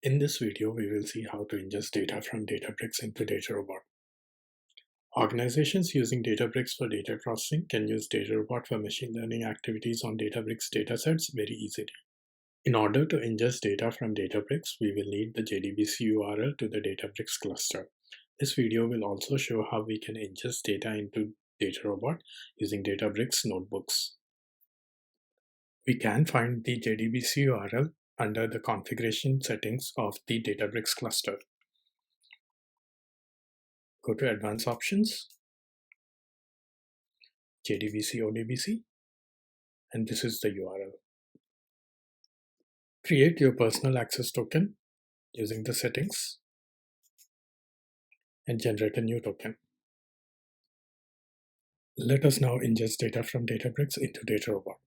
In this video, we will see how to ingest data from Databricks into DataRobot. Organizations using Databricks for data processing can use DataRobot for machine learning activities on Databricks datasets very easily. In order to ingest data from Databricks, we will need the JDBC URL to the Databricks cluster. This video will also show how we can ingest data into DataRobot using Databricks notebooks. We can find the JDBC URL under the configuration settings of the Databricks cluster. Go to Advanced Options, JDBC ODBC, and this is the URL. Create your personal access token using the settings and generate a new token. Let us now ingest data from Databricks into DataRobot.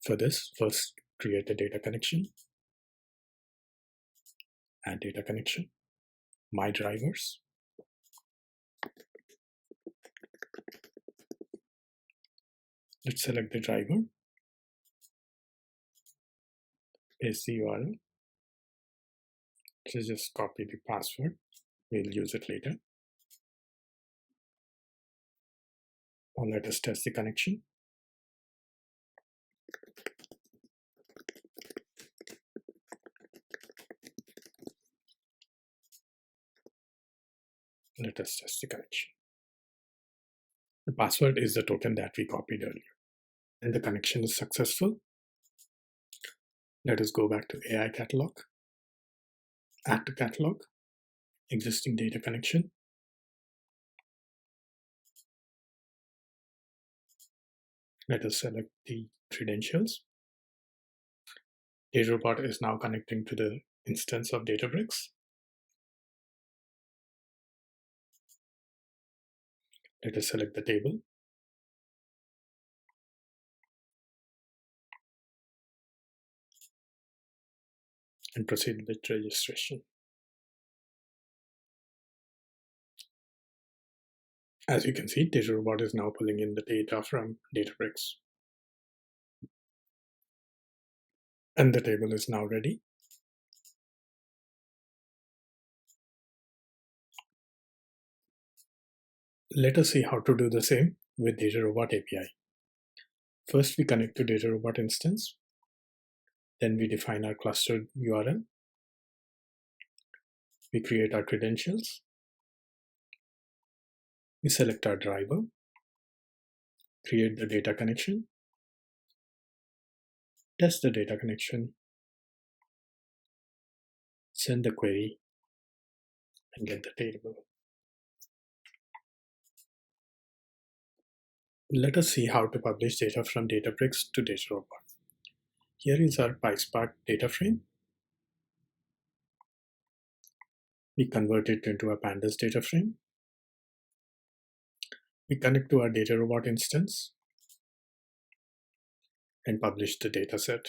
For this, first create a data connection, add data connection, my drivers, let's select the driver, paste the URL, so just copy the password, we'll use it later. Now let us test the connection. Let us test the connection. The password is the token that we copied earlier. And the connection is successful. Let us go back to AI catalog, add to catalog, existing data connection. Let us select the credentials. DataRobot is now connecting to the instance of Databricks. Let us select the table. And proceed with registration. As you can see, DataRobot is now pulling in the data from Databricks. And the table is now ready. Let us see how to do the same with DataRobot API. First, we connect to DataRobot instance. Then we define our clustered URL. We create our credentials. We select our driver, create the data connection, test the data connection, send the query, and get the table. Let us see how to publish data from Databricks to DataRobot. Here is our PySpark data frame. We convert it into a pandas data frame. We connect to our DataRobot instance and publish the dataset.